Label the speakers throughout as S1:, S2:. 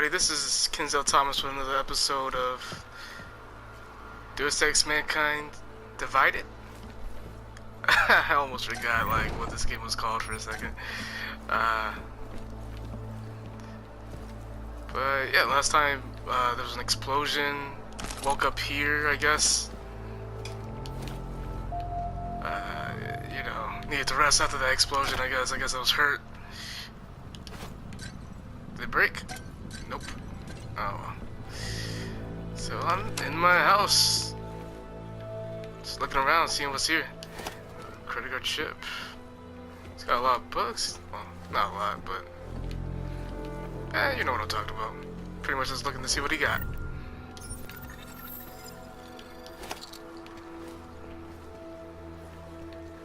S1: everybody, this is Kinzel Thomas with another episode of Deus Ex Mankind Divided? I almost forgot like what this game was called for a second. But yeah, last time there was an explosion. Woke up here, I guess. You know, needed to rest after that explosion, I guess. I guess I was hurt. Did it break? Nope. Oh well. So I'm in my house. Just looking around, seeing what's here. Credit card chip. It's got a lot of books. Well, not a lot, but you know what I'm talking about. Pretty much just looking to see what he got.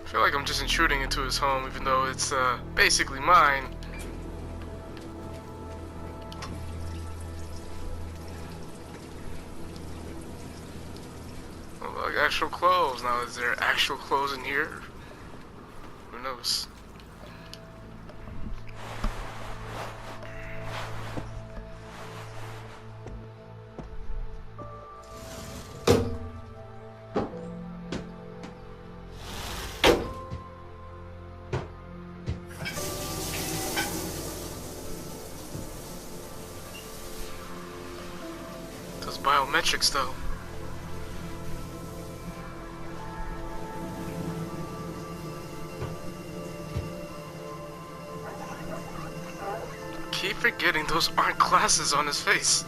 S1: I feel like I'm just intruding into his home, even though it's basically mine. Oh, like actual clothes. Now, is there actual clothes in here? Who knows? Those biometrics, though. Keep forgetting those aren't glasses on his face.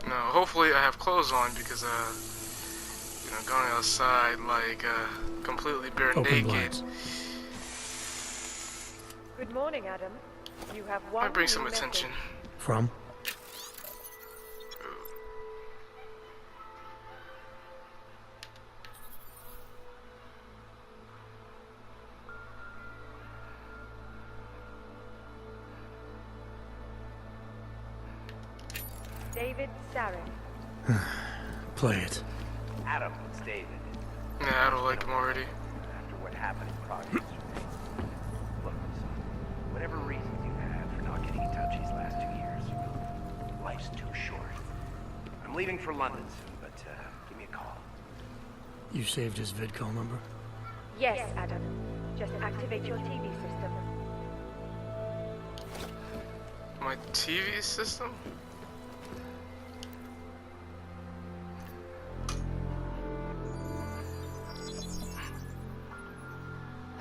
S1: No, hopefully I have clothes on because you know, going outside like completely bare
S2: Open
S1: naked.
S2: blinds.
S3: Good morning, Adam. You have one.
S1: Might bring some
S3: new message.
S1: attention.
S2: From?
S3: David Sarek.
S2: Play it.
S4: Adam, it's David.
S1: Yeah, I don't like him already.
S4: After what happened in Prague yesterday. Look, listen, whatever reasons you had for not getting in touch these last 2 years, life's too short. I'm leaving for London soon, but give me a call.
S2: You saved his vidcall number?
S3: Yes, Adam. Just activate your TV system.
S1: My TV system?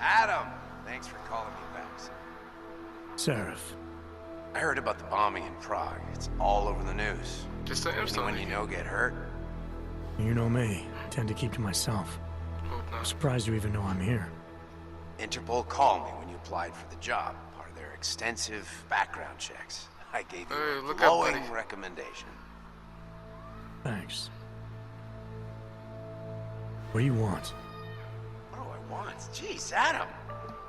S4: Adam! Thanks for calling me back, son.
S2: Saref.
S4: I heard about the bombing in Prague. It's all over the news.
S1: Just an
S4: Anyone you know get hurt?
S2: You know me. Tend to keep to myself.
S1: Hope
S2: I'm
S1: not.
S2: surprised you even know I'm here.
S4: Interpol called me when you applied for the job, part of their extensive background checks. I gave you
S1: Hey,
S4: a
S1: look out,
S4: glowing
S1: buddy.
S4: recommendation.
S2: Thanks. What do you want?
S4: What do I want? Jeez, Adam.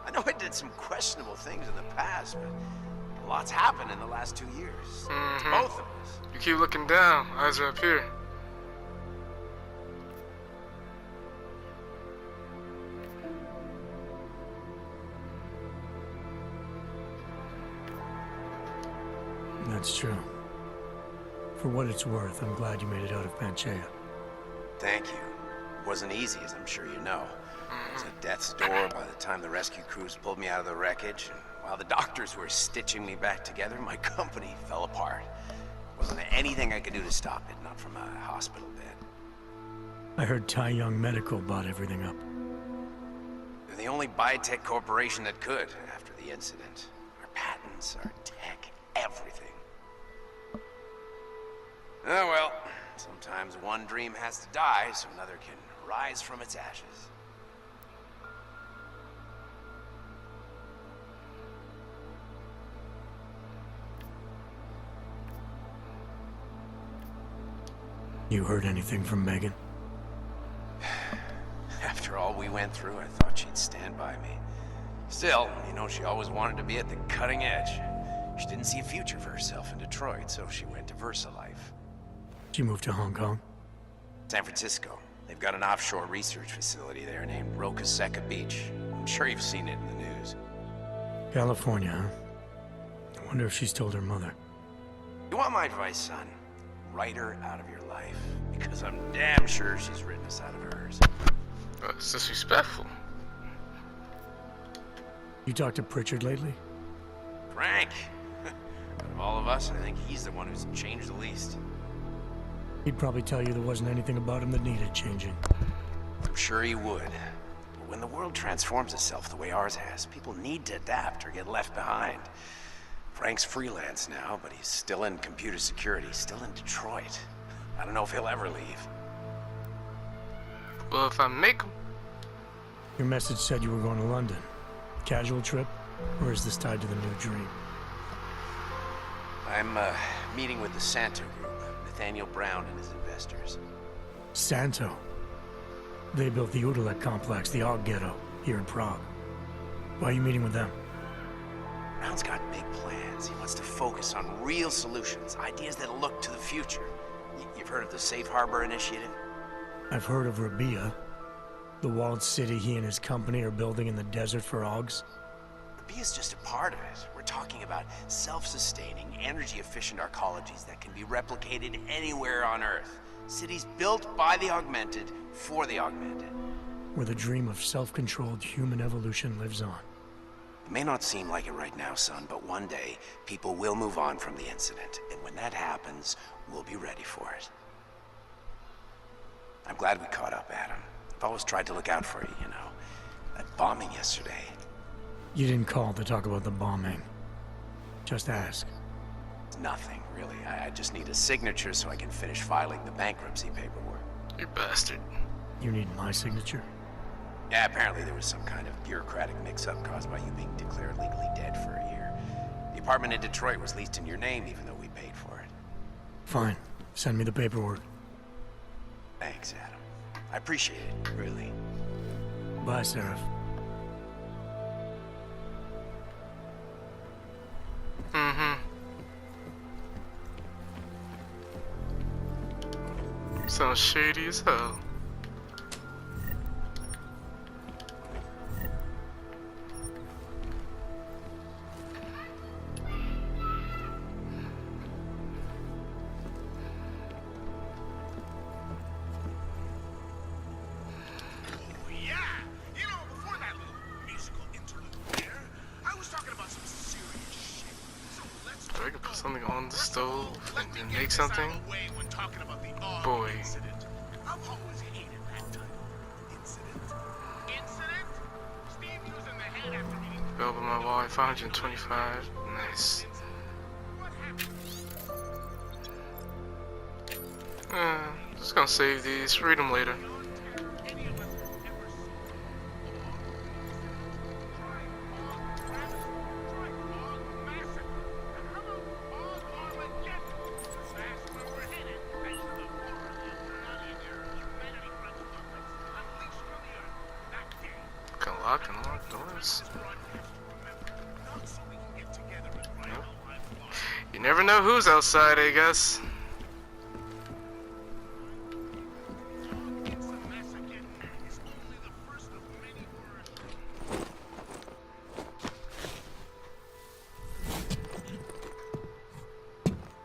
S4: I know I did some questionable things in the past, but a lot's happened in the last 2 years. To both of us.
S1: You keep looking down. Eyes are up here.
S2: That's true. For what it's worth, I'm glad you made it out of Panchaea.
S4: Thank you. It wasn't easy, as I'm sure you know. It was at death's door by the time the rescue crews pulled me out of the wreckage, and while the doctors were stitching me back together, my company fell apart. Wasn't anything I could do to stop it, not from a hospital bed.
S2: I heard Tai Young Medical bought everything up.
S4: They're the only biotech corporation that could after the incident. Our patents, our tech, everything. Oh well, sometimes one dream has to die so another can rise from its ashes.
S2: You heard anything from Megan?
S4: After all we went through, I thought she'd stand by me. Still, you know, she always wanted to be at the cutting edge. She didn't see a future for herself in Detroit, so she went to VersaLife.
S2: She moved to Hong Kong?
S4: San Francisco. They've got an offshore research facility there named Rokaseca Beach. I'm sure you've seen it in the news.
S2: California, huh? I wonder if she's told her mother.
S4: You want my advice, son? Write her out of your life. Because I'm damn sure she's written us out of hers.
S1: It's disrespectful.
S2: You talked to Pritchard lately?
S4: Frank. Out of all of us, I think he's the one who's changed the least.
S2: He'd probably tell you there wasn't anything about him that needed changing.
S4: I'm sure he would. But when the world transforms itself the way ours has, people need to adapt or get left behind. Frank's freelance now, but he's still in computer security, still in Detroit. I don't know if he'll ever leave.
S1: Well, if I make him.
S2: Your message said you were going to London. Casual trip? Or is this tied to the new dream?
S4: I'm meeting with the Santo Group, Nathaniel Brown and his investors.
S2: Santo? They built the Udalek complex, the Og Ghetto, here in Prague. Why are you meeting with them?
S4: Brown's got big plans. He wants to focus on real solutions, ideas that look to the future. You've heard of the Safe Harbor Initiative?
S2: I've heard of Rabia, the walled city he and his company are building in the desert for Ogs.
S4: Rabia's just a part of it. We're talking about self-sustaining, energy-efficient arcologies that can be replicated anywhere on Earth. Cities built by the augmented, for the augmented.
S2: Where the dream of self-controlled human evolution lives on.
S4: It may not seem like it right now, son, but one day, people will move on from the incident. And when that happens, we'll be ready for it. I'm glad we caught up, Adam. I've always tried to look out for you, you know. That bombing yesterday.
S2: You didn't call to talk about the bombing. Just ask.
S4: Nothing, really. I just need a signature so I can finish filing the bankruptcy paperwork.
S1: You bastard.
S2: You need my signature?
S4: Yeah, apparently there was some kind of bureaucratic mix-up caused by you being declared legally dead for a year. The apartment in Detroit was leased in your name even though we paid for it.
S2: Fine. Send me the paperwork.
S4: Thanks, Adam. I appreciate it, really.
S2: Bye, Seraph.
S1: Sounds shady as hell. I could put something on the stove and then make something. Boy. Over my wall, 525. Nice. Just gonna save these. Read them later. Lock and lock doors. Nope. You never know who's outside, I guess.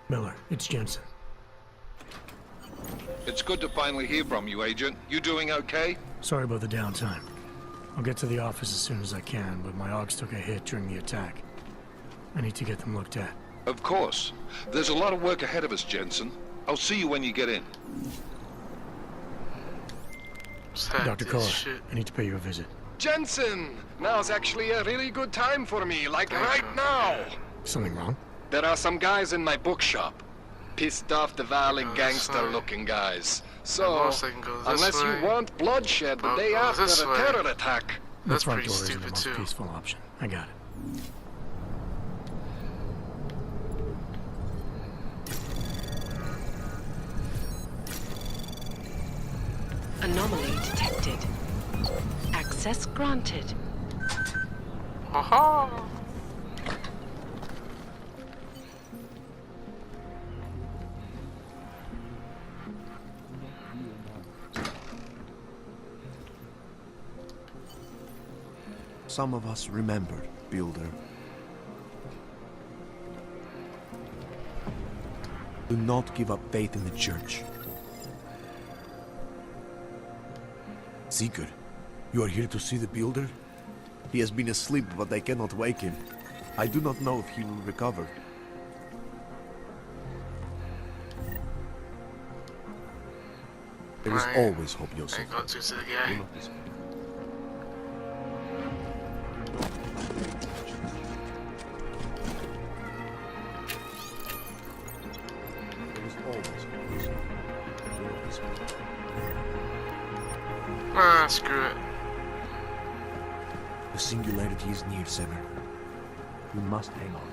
S2: Miller, it's Jensen.
S5: It's good to finally hear from you, Agent. You doing okay?
S2: Sorry about the downtime. I'll get to the office as soon as I can, but my Ogs took a hit during the attack. I need to get them looked at.
S5: Of course. There's a lot of work ahead of us, Jensen. I'll see you when you get in.
S2: Dr. Kohler, I need to pay you a visit.
S6: Jensen! Now's actually a really good time for me, like right now!
S2: Something wrong?
S6: There are some guys in my bookshop. Pissed off the violent gangster-looking guys. So, unless you want bloodshed the day after a terror attack...
S2: The front door isn't the most peaceful option. I got it.
S7: Anomaly detected. Access granted.
S1: Aha!
S8: Some of us remembered, Builder. Do not give up faith in the church. Sigurd, you are here to see the Builder? He has been asleep, but I cannot wake him. I do not know if he will recover. There is always hope, Joseph.
S1: I go to the guy.
S8: Do not despair. There is always hope, Joseph. Do not despair.
S1: Ah, screw it.
S8: The singularity is near, Sever. We must hang on.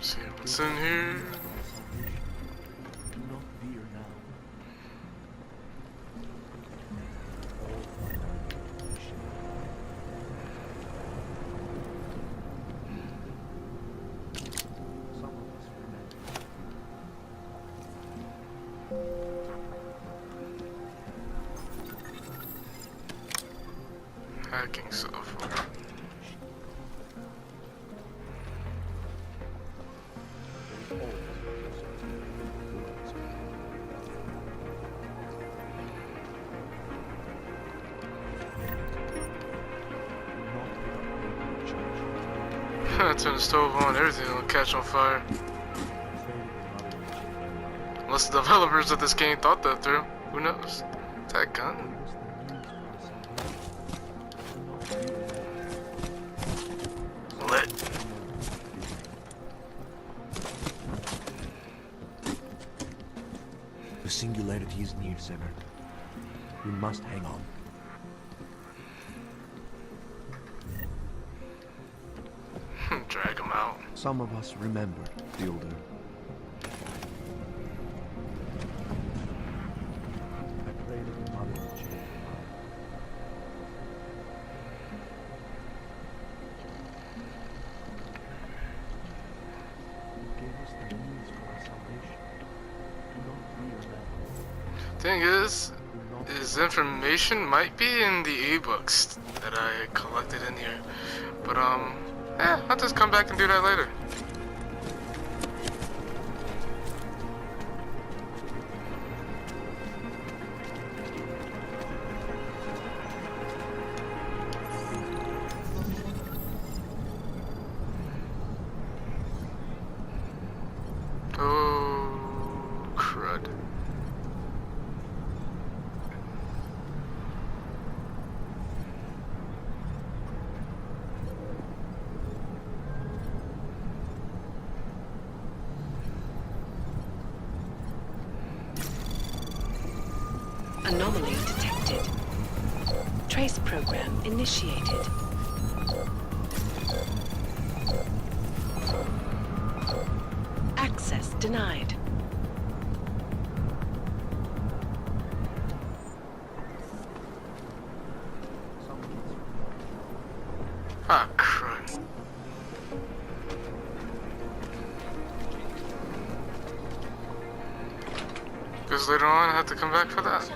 S1: See what's in here.
S8: Do not fear now. Some of us remember.
S1: Hacking software. Turn the stove on, everything will catch on fire. Unless the developers of this game thought that through. Who knows? That gun. Lit.
S8: The singularity is near, Sever. We must hang on.
S1: Drag him out.
S8: Some of us remembered, Builder. I pray that your mother will change her mind. You gave us the means for our salvation. Do not fear that.
S1: Thing is information might be in the ebooks that I collected in here. But I'll just come back and do that later. Oh, crud.
S7: Anomaly detected. Trace program initiated. Access denied.
S1: Ah, crud. Because later on I have to come back for that.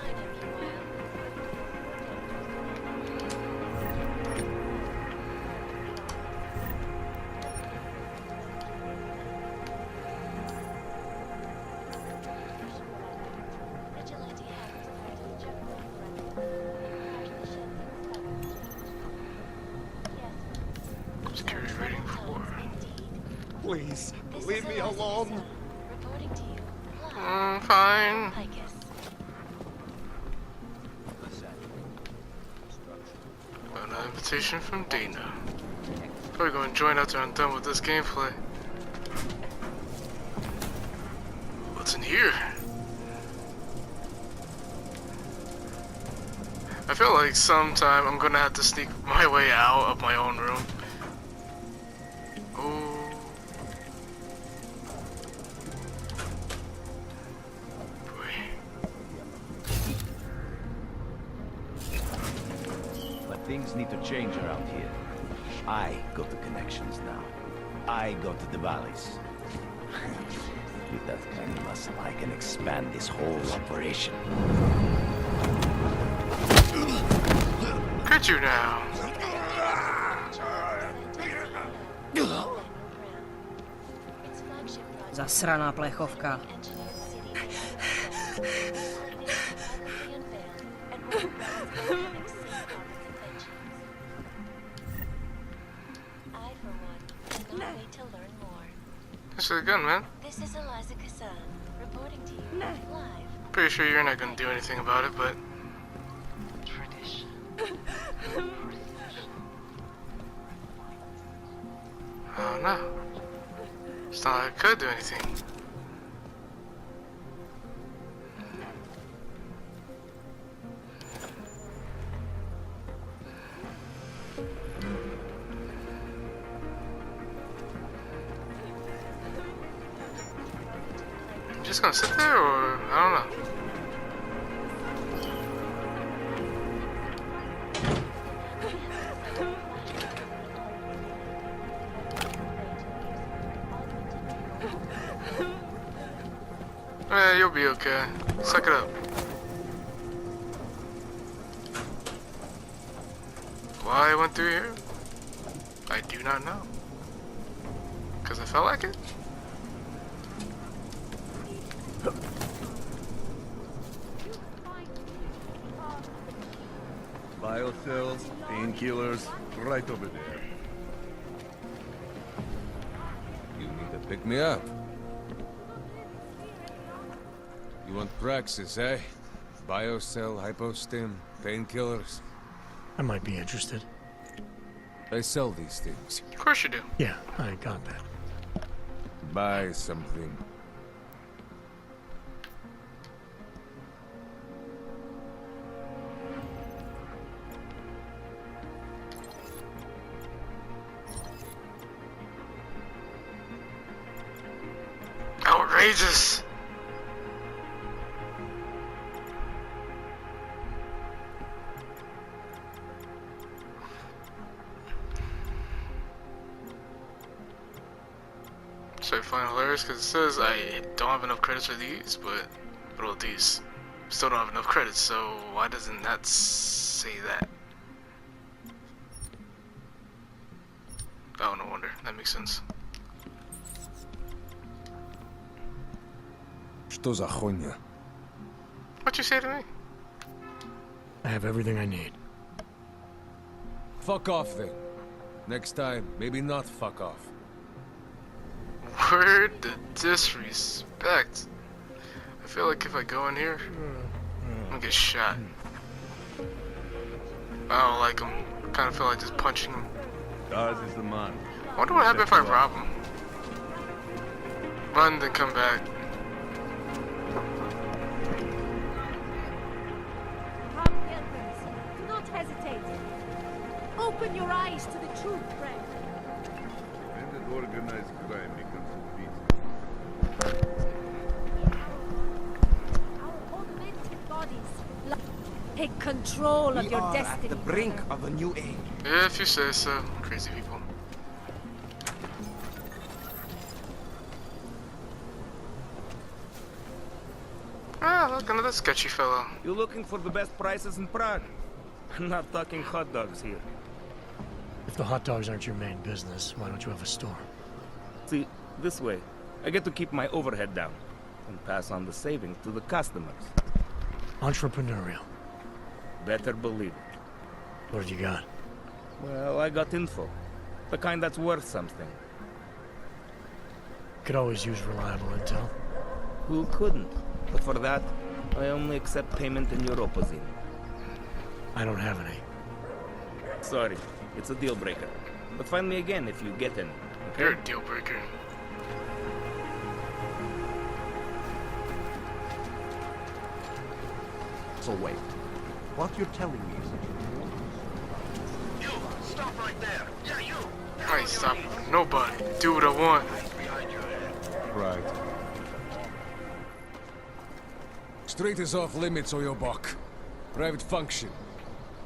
S1: Security rating 4.
S8: Please, leave me alone.
S3: Reporting to you.
S1: Fine.
S3: Ficus.
S1: Got an invitation from Dana. Probably going to join after I'm done with this gameplay. What's in here? I feel like sometime I'm gonna have to sneak my way out of my own room. Oh.
S9: But things need to change around here. I got the connections now. I got to the valleys. With that kind of muscle, I can expand this whole operation.
S1: Look at you now.
S10: Zasraná plechovka.
S1: This is good, man.
S11: This is Eliza Kassan, reporting to you live.
S1: Pretty sure you're not gonna do anything about it, but I don't know. It's not like I could do anything. Just gonna sit there, or I don't know. Yeah, you'll be okay. Suck it up. Why I went through here? I do not know. Because I felt like it?
S8: Biocells, painkillers, right over there.
S12: You need to pick me up. You want Praxis, eh? Biocell, hypostim, painkillers.
S2: I might be interested.
S12: I sell these things.
S1: Of course you do.
S2: Yeah, I got that.
S12: Buy something.
S1: Outrageous. So I find hilarious because it says I don't have enough credits for these, but well, these still don't have enough credits. So why doesn't that say that? Oh, no wonder. That makes sense.
S12: Что за хуйня?
S1: What you say to me?
S2: I have everything I need.
S12: Fuck off then. Next time, maybe not fuck off.
S1: Word the disrespect. I feel like if I go in here, I'm gonna get shot. I don't like him. I kind of feel like just punching him.
S8: Ours is the man.
S1: I wonder what happens if I rob him. Run, then come back.
S3: Come, pilgrims. Do not hesitate. Open your eyes to the truth, friend.
S8: When did organized crime become so busy?
S3: Our augmented bodies take control of your destiny.
S4: At the brink of a new age.
S1: Yeah, if you say so. Crazy people. Ah, look, another sketchy fellow.
S9: You looking for the best prices in Prague? I'm not talking hot dogs here.
S2: If the hot dogs aren't your main business, why don't you have a store?
S9: See, this way, I get to keep my overhead down and pass on the savings to the customers.
S2: Entrepreneurial.
S9: Better believe it.
S2: What have you got?
S9: Well, I got info. The kind that's worth something.
S2: Could always use reliable intel.
S9: Who couldn't? But for that, I only accept payment in Europozine.
S2: I don't have any.
S9: Sorry, it's a deal breaker. But find me again if you get any. Okay?
S1: You're a deal breaker.
S8: So wait, what you're telling me is
S6: You, stop right there. Yeah, you.
S1: I ain't stopping nobody. Do what I want.
S12: Right. Street is off limits, Oyobok. Private function.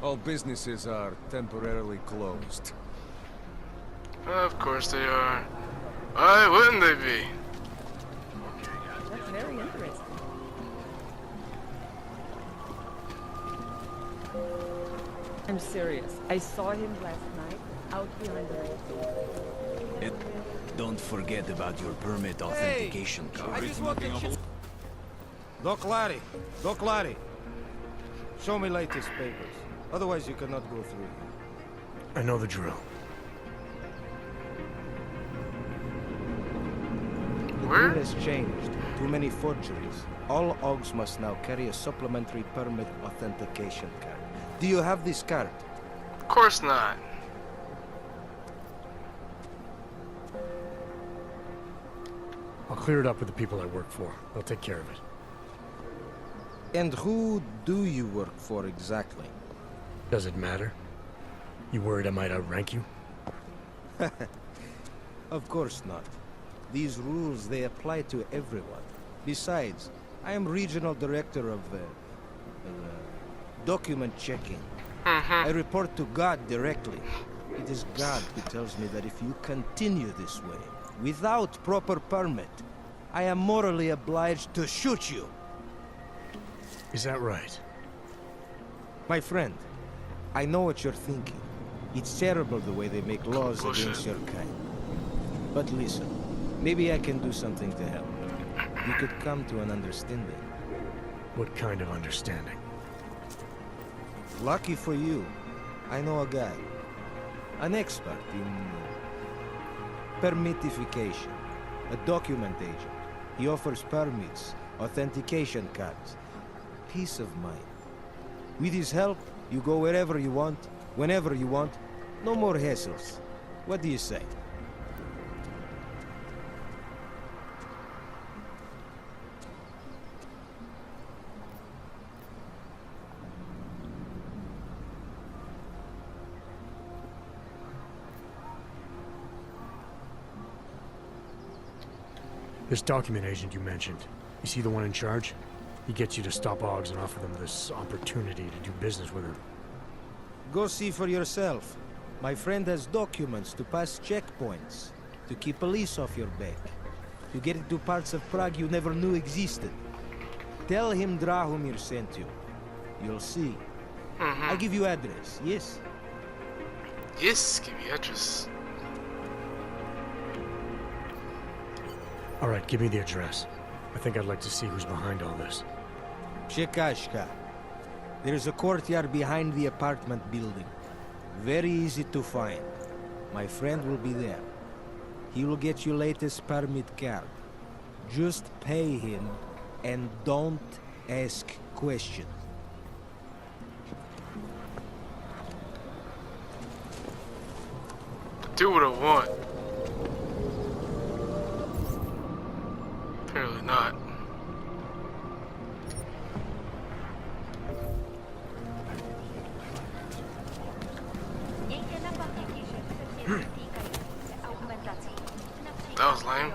S12: All businesses are temporarily closed.
S1: Of course they are. Why wouldn't they be?
S10: very interesting. I'm serious. I saw him last night out behind the lake.
S13: Don't forget about your permit authentication card.
S14: Doc Larry. Doc Larry. Show me latest papers. Otherwise you cannot go through.
S2: I know the drill.
S14: The drill has changed. Too many forgeries. All OGs must now carry a supplementary permit authentication card. Do you have this card?
S1: Of course not.
S2: I'll clear it up with the people I work for. They'll take care of it.
S14: And who do you work for exactly?
S2: Does it matter? You worried I might outrank you?
S14: Of course not. These rules, they apply to everyone. Besides, I am regional director of document checking. I report to God directly. It is God who tells me that if you continue this way, without proper permit, I am morally obliged to shoot you.
S2: Is that right?
S14: My friend, I know what you're thinking. It's terrible the way they make laws against your kind. But listen, maybe I can do something to help. We could come to an understanding.
S2: What kind of understanding?
S14: Lucky for you, I know a guy. An expert in permitification. A document agent. He offers permits, authentication cards. Peace of mind. With his help, you go wherever you want, whenever you want. No more hassles. What do you say?
S2: This document agent you mentioned, is he the one in charge? He gets you to stop OGs and offer them this opportunity to do business with her.
S14: Go see for yourself. My friend has documents to pass checkpoints, to keep police off your back, to get into parts of Prague you never knew existed. Tell him Drahomir sent you. You'll see. I give you address, yes?
S1: Yes, give me address.
S2: Alright, give me the address. I think I'd like to see who's behind all this.
S14: Chekashka. There's a courtyard behind the apartment building. Very easy to find. My friend will be there. He will get you latest permit card. Just pay him and don't ask questions.
S1: Do what I want. Apparently not. That was lame.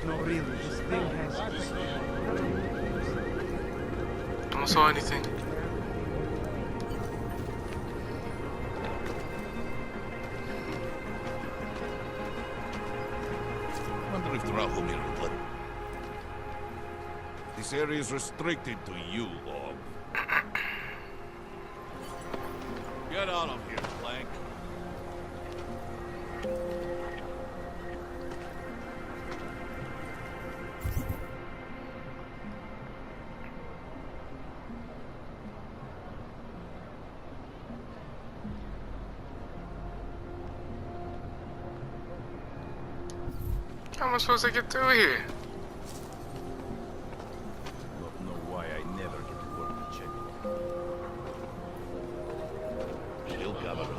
S14: No, really, this thing has...
S1: Don't saw anything.
S5: Wonder if Drahomir would let... This area is restricted to you, Log. Get out of here, Plank.
S1: How am I supposed to get through here?
S13: Don't know why I never get to work the check. She'll cover it.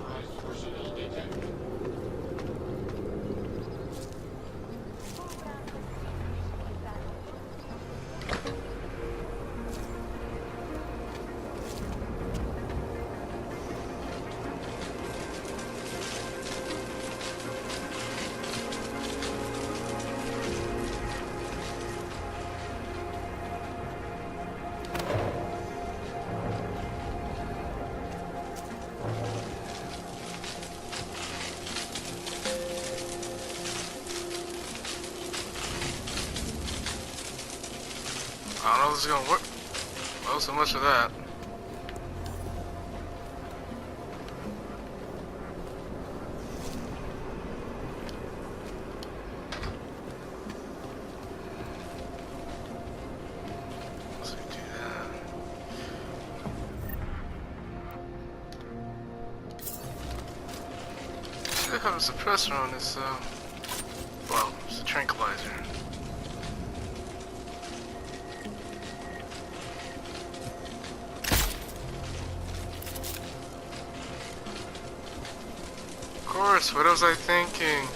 S1: I don't know if this is gonna work. Well, so much of that. So we do that. Should have a suppressor on this, well, it's a tranquilizer. Of course, what was I thinking?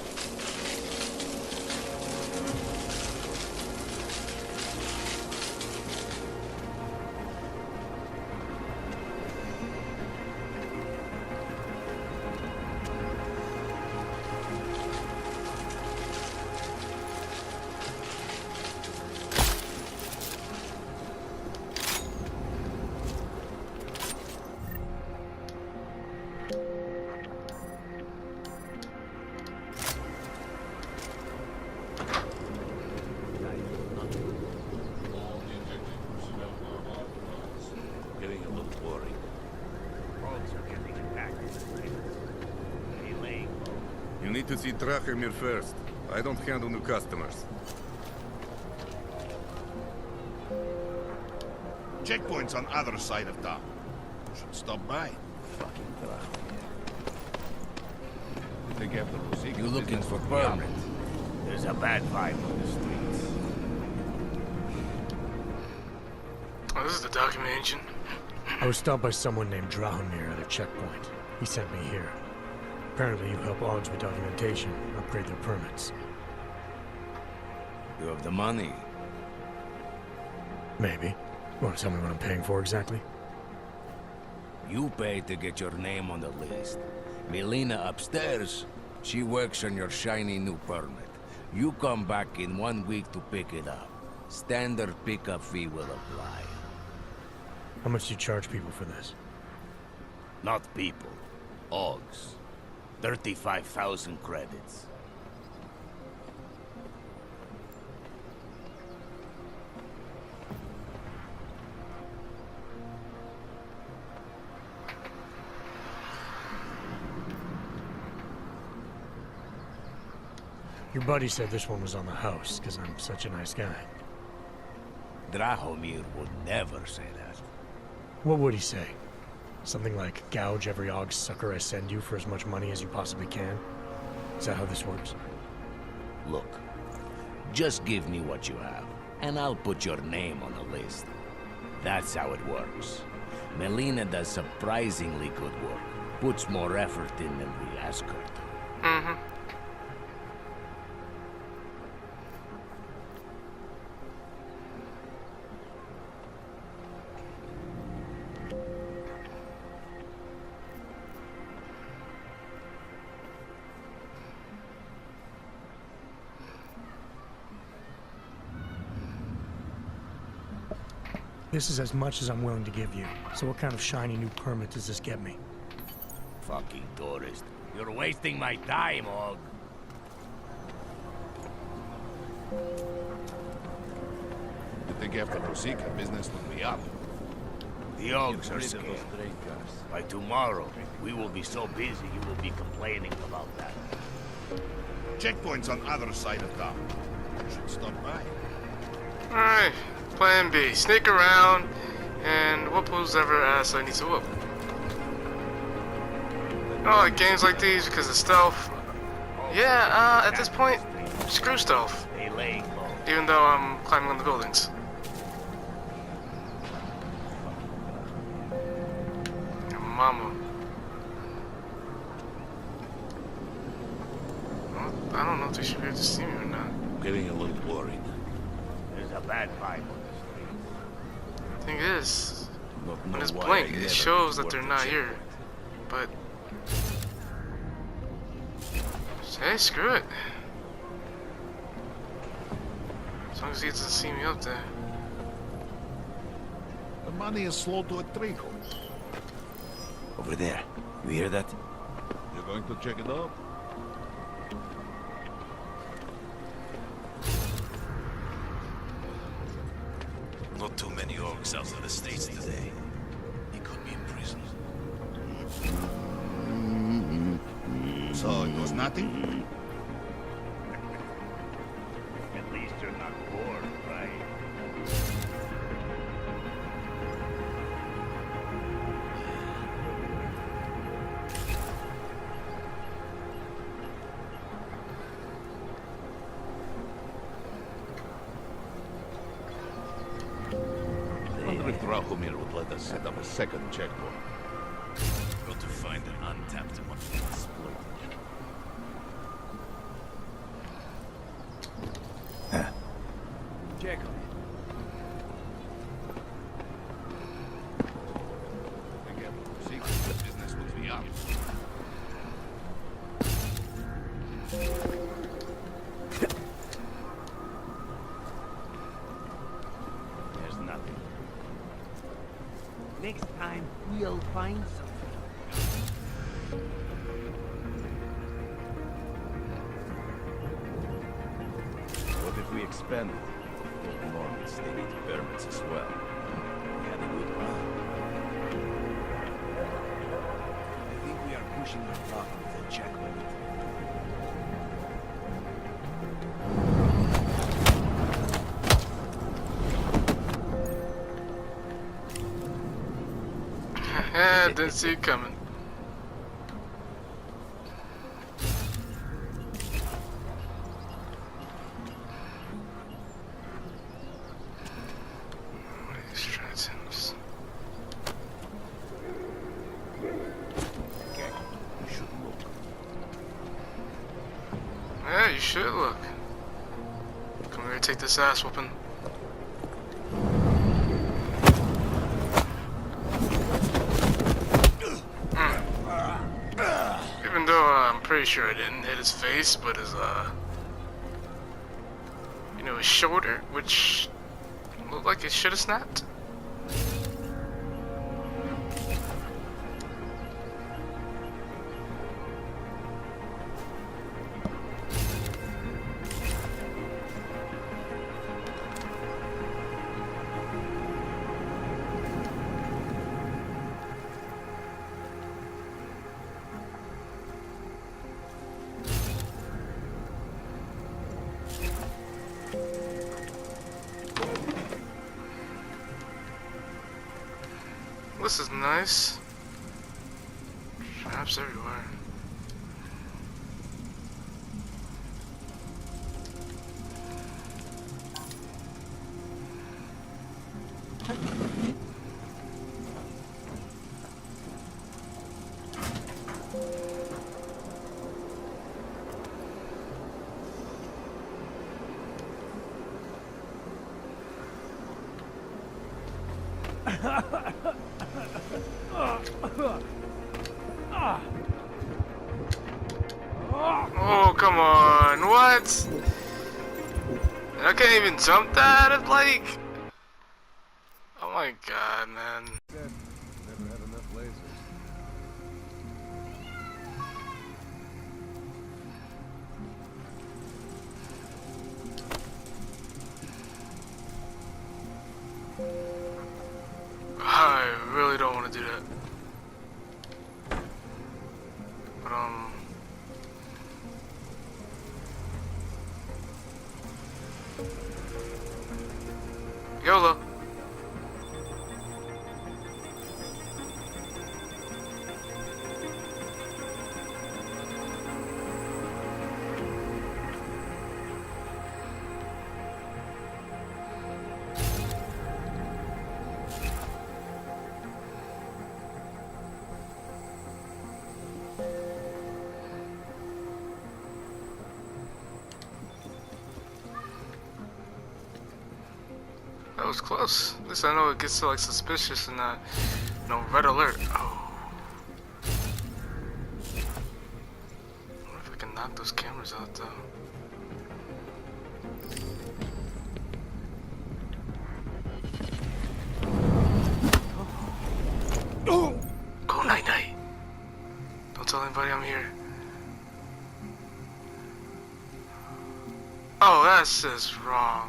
S13: Getting a little worried. Roads are getting attacked.
S15: You need to see Drachemir first. I don't handle new customers.
S16: Checkpoints on other side of town. Should stop by.
S13: Fucking
S16: They gave the Rosica
S13: You looking
S16: business
S13: for
S16: with me up.
S13: permit? There's a bad vibe on the streets.
S1: Oh, this is the document engine.
S2: I was stopped by someone named Drahomir at a checkpoint. He sent me here. Apparently you help Augs with documentation, upgrade their permits.
S13: You have the money.
S2: Maybe. Want to tell me what I'm paying for exactly?
S13: You pay to get your name on the list. Melina upstairs, she works on your shiny new permit. You come back in 1 week to pick it up. Standard pickup fee will apply.
S2: How much do you charge people for this?
S13: Not people. Augs. 35,000 credits.
S2: Your buddy said this one was on the house, because I'm such a nice guy.
S13: Drahomir would never say that.
S2: What would he say? Something like, gouge every Aug sucker I send you for as much money as you possibly can? Is that how this works?
S13: Look, just give me what you have, and I'll put your name on the list. That's how it works. Melina does surprisingly good work. Puts more effort in than we ask her to.
S1: Mm-hmm.
S2: This is as much as I'm willing to give you. So what kind of shiny new permit does this get me?
S13: Fucking tourist. You're wasting my time, Aug.
S16: If they gave the Rosica business would be up.
S13: The Augs are scared. By tomorrow, we will be so busy you will be complaining about that.
S16: Checkpoints on other side of town. Should stop by.
S1: Alright, plan B. Sneak around and whoop whoever ass I need to whoop. I like games like these because of stealth. Yeah, at this point, screw stealth. Even though I'm climbing on the buildings. Mama. Well, I don't know if they should be able to see me or not.
S13: Getting a little worried. There's a bad vibe on the street.
S1: Thing is, when it's blink, it shows that they're not here. But hey, screw it. As long as he doesn't see me up there.
S16: The money is slow to a trickle.
S13: Over there. You hear that?
S16: You're going to check it out?
S4: Not
S13: walks out to the States today, he could be in prison.
S16: So it was nothing?
S13: At least you're not bored, right?
S15: Wonder if Drahomir would let us set up a second checkpoint.
S13: Got to find an untapped one to exploit.
S14: Check on it.
S16: Again, secret business will be up.
S13: There's nothing.
S14: Next time, we'll find something.
S9: What if we expand it? Full Normans, they need permits as well.
S8: We had a good run. I think we are pushing our luck with the checkpoint.
S1: Didn't see it coming. These transients.
S15: You should look.
S1: Yeah, you should look. Come here, take this ass whooping. Even though I'm pretty sure I didn't hit his face, but his you know, his shoulder, which looked like it should have snapped. This is nice. Traps everywhere. Oh, come on. What? I can't even jump that? It's like... Oh my god, man.
S12: Never had enough lasers.
S1: I really don't want to do that. But, YOLO. That was close. At least I know it gets so like suspicious and not, red alert. Oh. I wonder if I can knock those cameras out though. Go night night. Don't tell anybody I'm here. Oh, that's just wrong.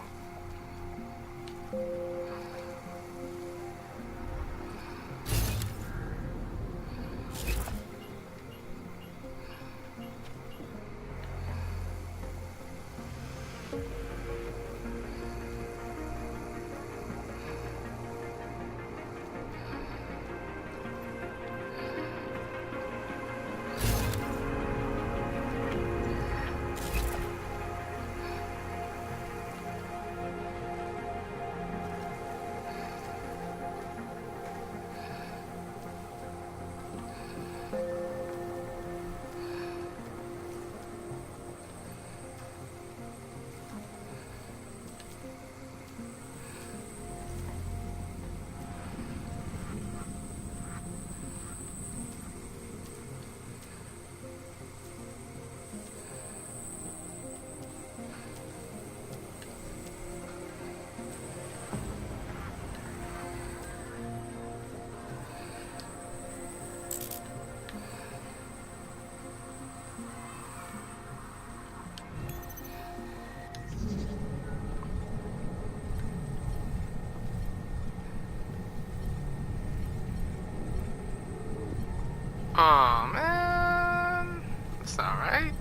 S1: Oh man, that's not right.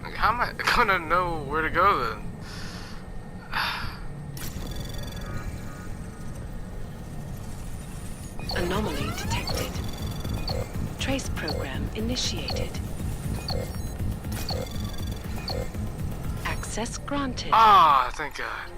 S1: Like, how am I gonna know where to go then?
S7: Anomaly detected. Trace program initiated. Access granted.
S1: Ah, thank God.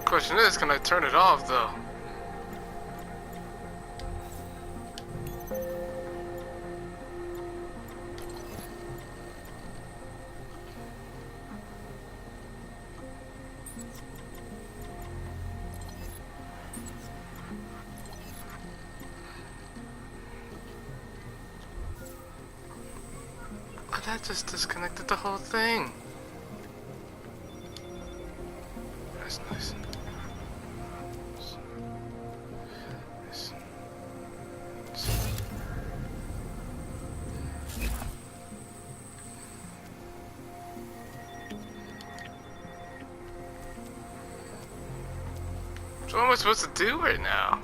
S1: Question is, can I turn it off though? Oh, that just disconnected the whole thing. That's nice. So what am I supposed to do right now?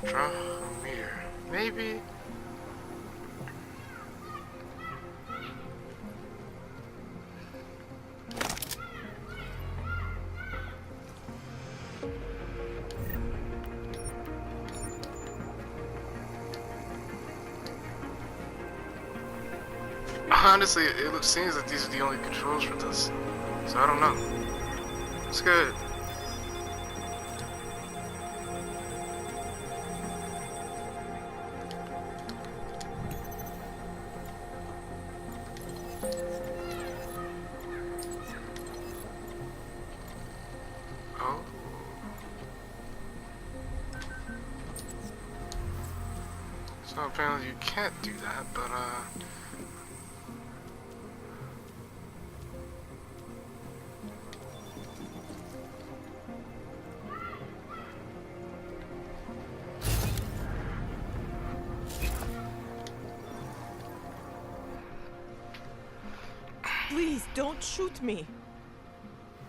S1: Draw a meter. Maybe. Honestly, it seems that these are the only controls for this. So I don't know. It's good. Oh. So apparently you can't do that, but
S10: Please, don't shoot me.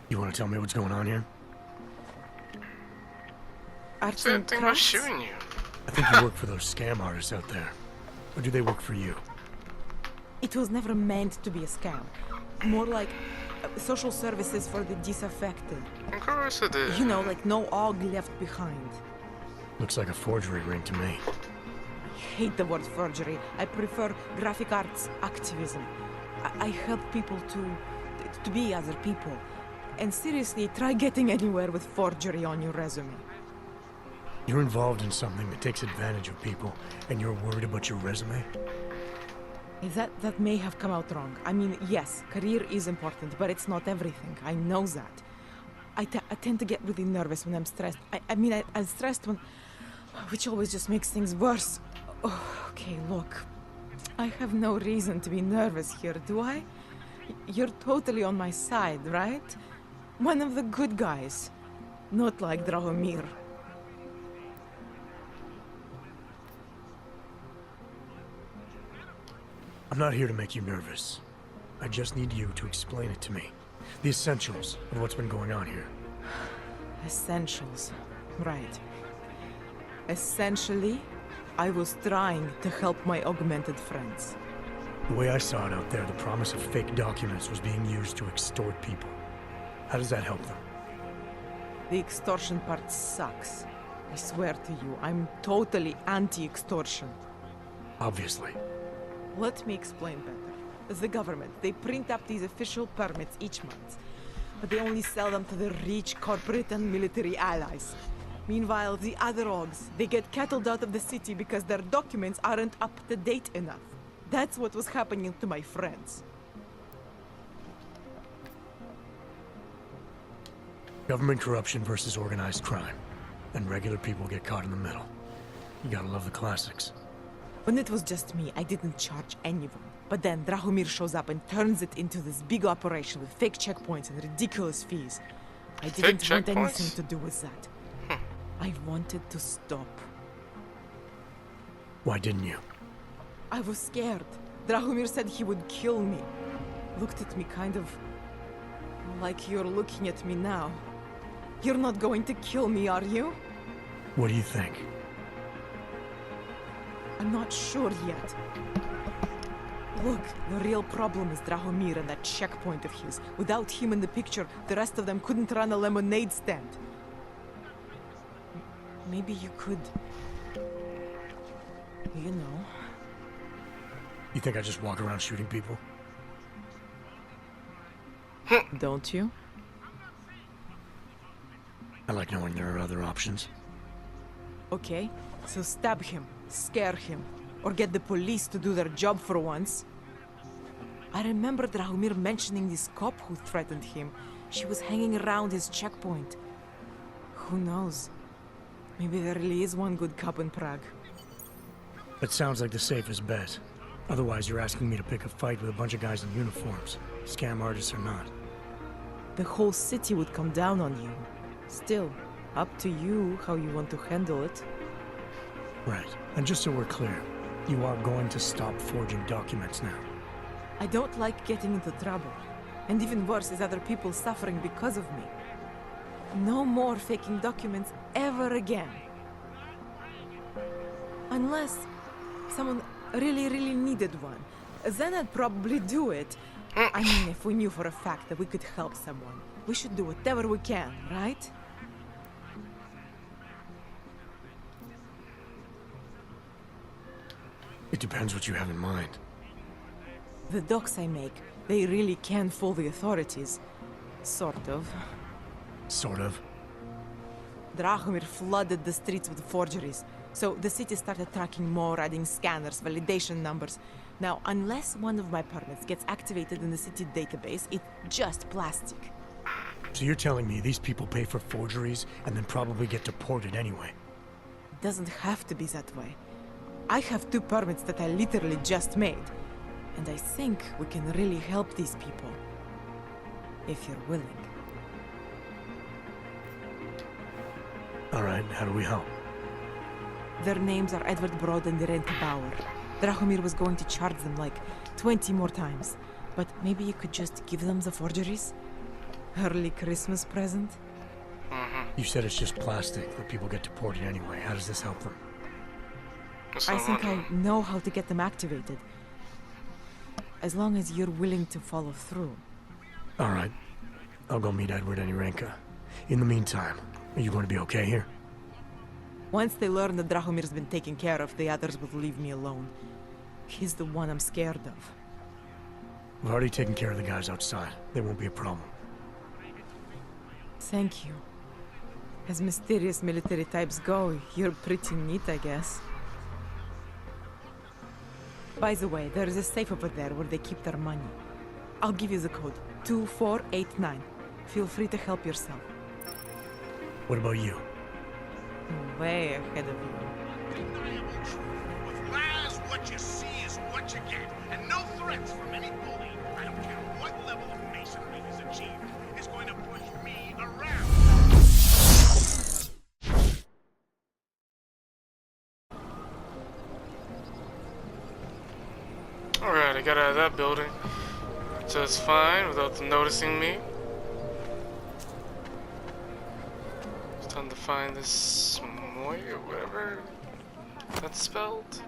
S2: You want to tell me what's going on here?
S1: same thing about shooting you.
S2: I think you work for those scam artists out there. Or do they work for you?
S10: It was never meant to be a scam. More like social services for the disaffected.
S1: Of course it is.
S10: You know, like no og left behind.
S2: Looks like a forgery ring to me.
S10: I hate the word forgery. I prefer graphic arts activism. I help people to be other people. And seriously, try getting anywhere with forgery on your resume.
S2: You're involved in something that takes advantage of people, and you're worried about your resume?
S10: That may have come out wrong. I mean, yes, career is important, but it's not everything. I know that. I tend to get really nervous when I'm stressed. I'm stressed when... which always just makes things worse. Oh, okay, look. I have no reason to be nervous here, do I? You're totally on my side, right? One of the good guys. Not like Drahomir.
S2: I'm not here to make you nervous. I just need you to explain it to me. The essentials of what's been going on here.
S10: Essentials. Right. Essentially, I was trying to help my augmented friends.
S2: The way I saw it out there, the promise of fake documents was being used to extort people. How does that help them?
S10: The extortion part sucks. I swear to you, I'm totally anti-extortion.
S2: Obviously.
S10: Let me explain better. The government, they print up these official permits each month, but they only sell them to the rich corporate and military allies. Meanwhile, the other orgs, they get cattled out of the city because their documents aren't up to date enough. That's what was happening to my friends.
S2: Government corruption versus organized crime. And regular people get caught in the middle. You gotta love the classics.
S10: When it was just me, I didn't charge anyone. But then Drahomir shows up and turns it into this big operation with fake checkpoints and ridiculous fees. I didn't want anything to do with that. I wanted to stop.
S2: Why didn't you?
S10: I was scared. Drahomir said he would kill me. Looked at me kind of... like you're looking at me now. You're not going to kill me, are you?
S2: What do you think?
S10: I'm not sure yet. Look, the real problem is Drahomir and that checkpoint of his. Without him in the picture, the rest of them couldn't run a lemonade stand. Maybe you could... you know...
S2: You think I just walk around shooting people?
S10: Don't you?
S2: I like knowing there are other options.
S10: Okay, so stab him, scare him, or get the police to do their job for once. I remember Drahomir mentioning this cop who threatened him. She was hanging around his checkpoint. Who knows? Maybe there really is one good cop in Prague.
S2: That sounds like the safest bet. Otherwise, you're asking me to pick a fight with a bunch of guys in uniforms, scam artists or not.
S10: The whole city would come down on you. Still, up to you how you want to handle it.
S2: Right. And just so we're clear, you are going to stop forging documents now.
S10: I don't like getting into trouble. And even worse is other people suffering because of me. No more faking documents ever again. Unless someone really needed one. Then I'd probably do it. I mean, if we knew for a fact that we could help someone, we should do whatever we can, right?
S2: It depends what you have in mind.
S10: The docs I make, they really can fool the authorities. Sort of.
S2: Sort of?
S10: Drahomir flooded the streets with forgeries. So the city started tracking more, adding scanners, validation numbers. Now, unless one of my permits gets activated in the city database, it's just plastic.
S2: So you're telling me these people pay for forgeries and then probably get deported anyway?
S10: It doesn't have to be that way. I have 2 permits that I literally just made. And I think we can really help these people. If you're willing.
S2: Alright, how do we help?
S10: Their names are Edward Broad and Irene Bauer. Drahomir was going to charge them like 20 more times. But maybe you could just give them the forgeries? Early Christmas present?
S2: You said it's just plastic, that people get deported anyway. How does this help them?
S10: I think I know how to get them activated. As long as you're willing to follow through.
S2: Alright. I'll go meet Edward and Irenka. In the meantime, are you going to be okay here?
S10: Once they learn that Drahomir's been taken care of, the others will leave me alone. He's the one I'm scared of.
S2: We've already taken care of the guys outside. They won't be a problem.
S10: Thank you. As mysterious military types go, you're pretty neat, I guess. By the way, there is a safe over there where they keep their money. I'll give you the code. 2489. Feel free to help yourself.
S2: What about you?
S10: Way ahead of you.
S16: Undeniable truth. With lies, what you see is what you get. And no threats from any bully, I don't care what level of masonry is achieved, is going to push me around.
S1: Alright, I got out of that building just fine without them noticing me. It's time to find this Moy or whatever that's spelled.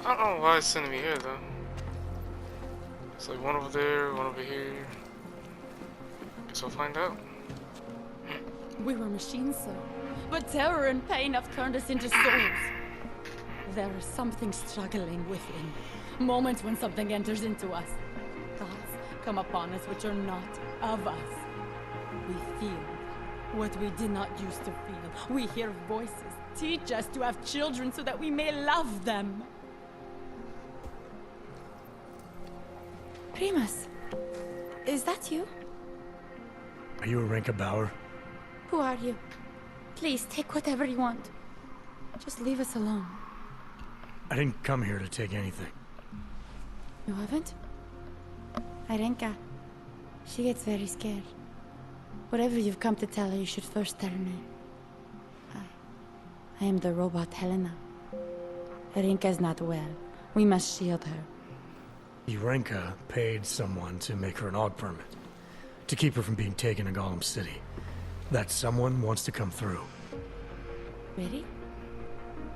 S1: I don't know why it's sending me here though. It's like one over there, one over here. Guess I'll find out.
S3: We were machines, sir. But terror and pain have turned us into souls. There is something struggling within. Moments when something enters into us. Thoughts come upon us which are not of us. We feel what we did not used to feel. We hear voices. Teach us to have children so that we may love them. Primus, is that you?
S2: Are you a Renka Bauer?
S3: Who are you? Please, take whatever you want. Just leave us alone.
S2: I didn't come here to take anything.
S3: You haven't? Irenka. She gets very scared. Whatever you've come to tell her, you should first tell me. I am the robot Helena. Irenka's not well. We must shield her.
S2: Irenka paid someone to make her an AUG permit. To keep her from being taken to Gollum City. That someone wants to come through.
S3: Really?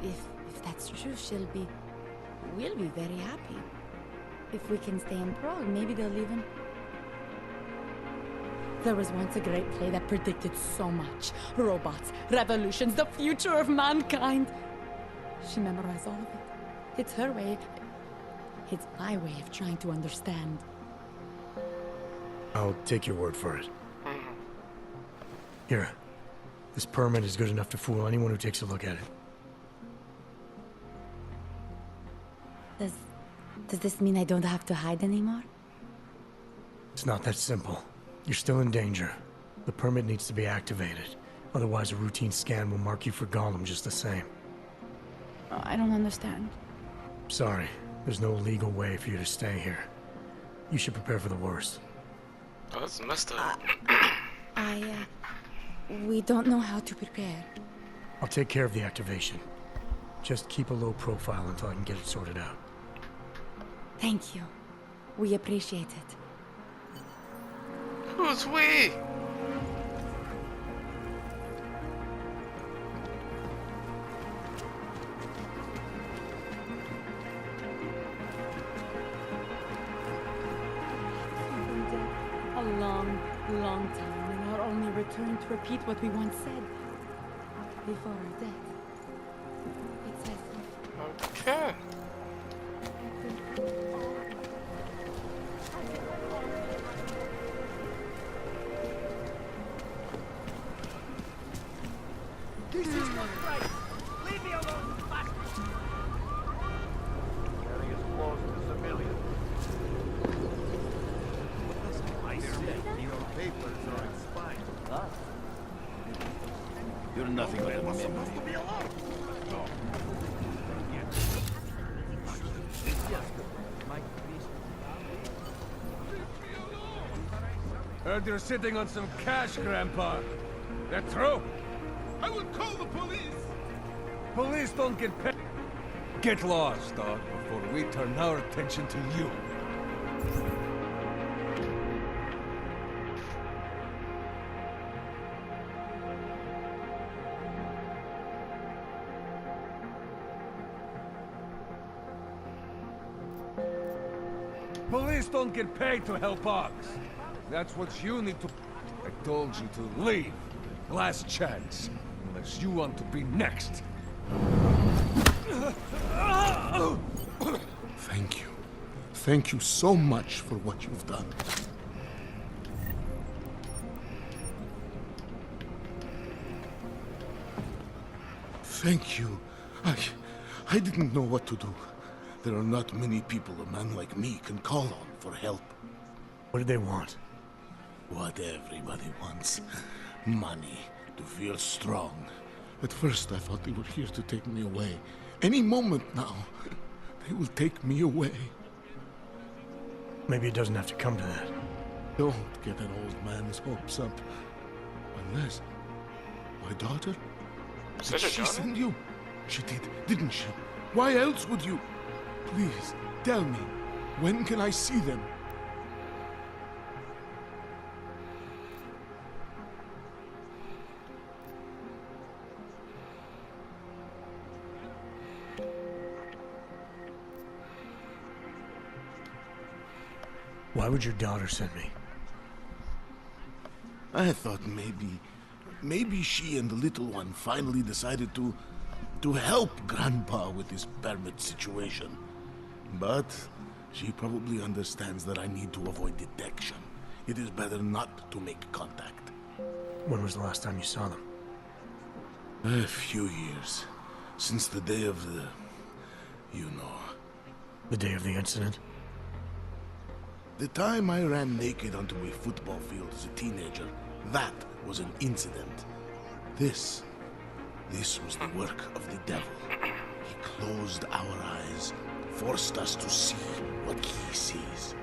S3: If that's true, we'll be very happy. If we can stay in Prague, maybe they'll even... There was once a great play that predicted so much. Robots, revolutions, the future of mankind. She memorized all of it. It's her way. It's my way of trying to understand.
S2: I'll take your word for it. Here. This permit is good enough to fool anyone who takes a look at it.
S3: Does this mean I don't have to hide anymore?
S2: It's not that simple. You're still in danger. The permit needs to be activated. Otherwise, a routine scan will mark you for Gollum just the same.
S3: Oh, I don't understand.
S2: Sorry. There's no legal way for you to stay here. You should prepare for the worst.
S1: Oh, that's messed up.
S3: We don't know how to prepare.
S2: I'll take care of the activation. Just keep a low profile until I can get it sorted out.
S3: Thank you. We appreciate it.
S1: Who's we?
S3: A long, long time, and our only return to repeat what we once said before our death. It says...
S1: Okay.
S17: This is not right! Leave me alone, you bastard! Getting as close to civilians. I said your papers are expired. Huh? You're nothing but a memory. Supposed to be alone!
S12: Heard you're sitting on some cash, Grandpa. That true?
S16: I will call the police!
S12: Police don't get paid. Get lost, dog, before we turn our attention to you. Police don't get paid to help Ox. That's what you need to... I told you to leave. Last chance. Unless you want to be next.
S18: Thank you. Thank you so much for what you've done. Thank you. I didn't know what to do. There are not many people a man like me can call on for help.
S2: What did they want?
S18: What everybody wants. Money, to feel strong. At first I thought they were here to take me away. Any moment now, they will take me away.
S2: Maybe it doesn't have to come to that.
S18: Don't get an old man's hopes up. Unless... my daughter? Did she send you? She did, didn't she? Why else would you? Please, tell me, when can I see them?
S2: Why would your daughter send me?
S18: I thought maybe she and the little one finally decided to help Grandpa with his permit situation. But she probably understands that I need to avoid detection. It is better not to make contact.
S2: When was the last time you saw them?
S18: A few years. Since the day of the... you know.
S2: The day of the incident?
S18: The time I ran naked onto a football field as a teenager, that was an incident. This was the work of the devil. He closed our eyes, forced us to see what he sees.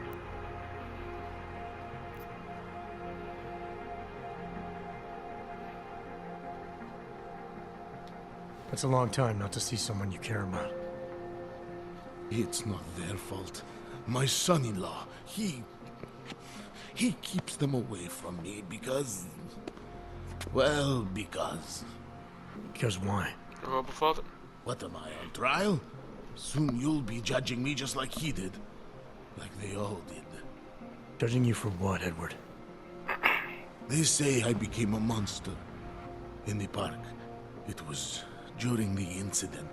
S2: That's a long time not to see someone you care about.
S18: It's not their fault. My son-in-law, he keeps them away from me because... well, because...
S2: Because why?
S18: What am I, on trial? Soon you'll be judging me just like he did. Like they all did.
S2: Judging you for what, Edward?
S18: They say I became a monster. In the park. It was during the incident.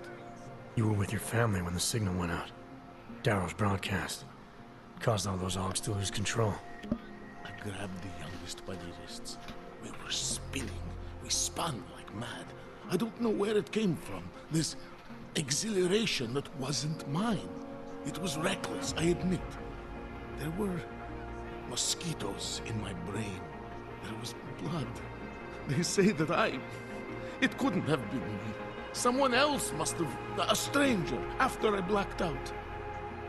S2: You were with your family when the signal went out. Darrow's broadcast. Caused all those Augs to lose control.
S18: I grabbed the youngest by the wrists. We were spinning. We spun like mad. I don't know where it came from. This exhilaration that wasn't mine. It was reckless, I admit. There were mosquitoes in my brain. There was blood. They say that it couldn't have been me. Someone else must have... a stranger, after I blacked out.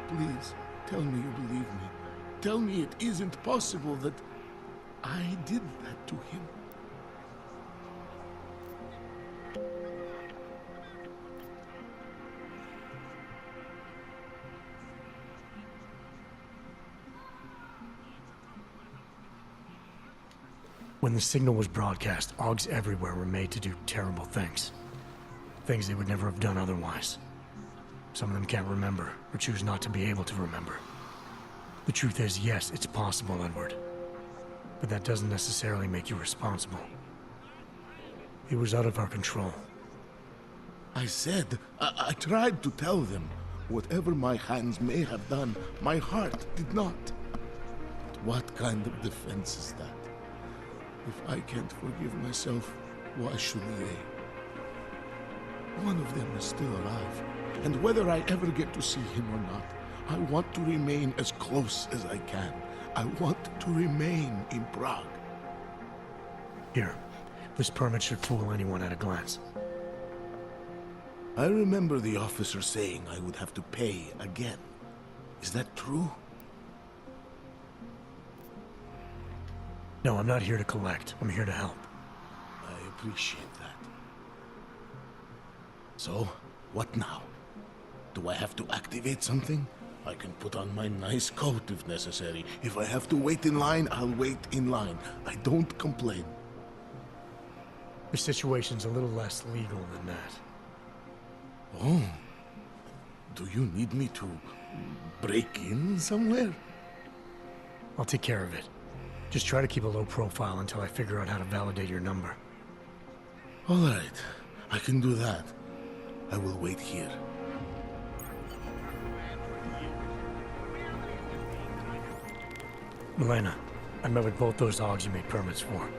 S18: Please, tell me you believe me. Tell me it isn't possible that I did that to him.
S2: When the signal was broadcast, Augs everywhere were made to do terrible things. Things they would never have done otherwise. Some of them can't remember, or choose not to be able to remember. The truth is, yes, it's possible, Edward. But that doesn't necessarily make you responsible. It was out of our control.
S18: I said, I tried to tell them. Whatever my hands may have done, my heart did not. But what kind of defense is that? If I can't forgive myself, why should they? One of them is still alive, and whether I ever get to see him or not, I want to remain as close as I can. I want to remain in Prague.
S2: Here, this permit should fool anyone at a glance.
S18: I remember the officer saying I would have to pay again. Is that true?
S2: No, I'm not here to collect. I'm here to help.
S18: I appreciate that. So, what now? Do I have to activate something? I can put on my nice coat if necessary. If I have to wait in line, I'll wait in line. I don't complain.
S2: The situation's a little less legal than that.
S18: Oh. Do you need me to break in somewhere?
S2: I'll take care of it. Just try to keep a low profile until I figure out how to validate your number.
S18: All right. I can do that. I will wait here.
S2: Milena, I met with both those Augs you made permits for.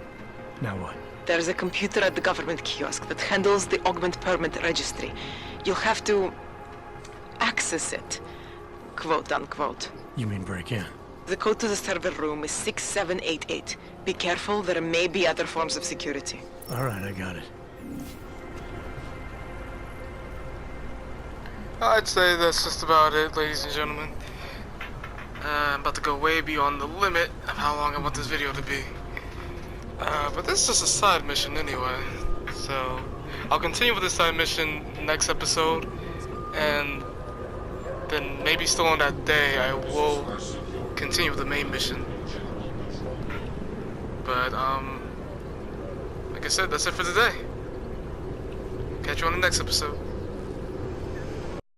S2: Now what?
S10: There's a computer at the government kiosk that handles the augment permit registry. You'll have to access it, quote unquote.
S2: You mean break in?
S10: The code to the server room is 6788. Be careful, there may be other forms of security.
S2: Alright, I got it.
S1: I'd say that's just about it, ladies and gentlemen. I'm about to go way beyond the limit of how long I want this video to be. But this is just a side mission anyway. So, I'll continue with this side mission next episode. And then maybe still on that day, I will continue with the main mission. But, like I said, that's it for today. Catch you on the next episode.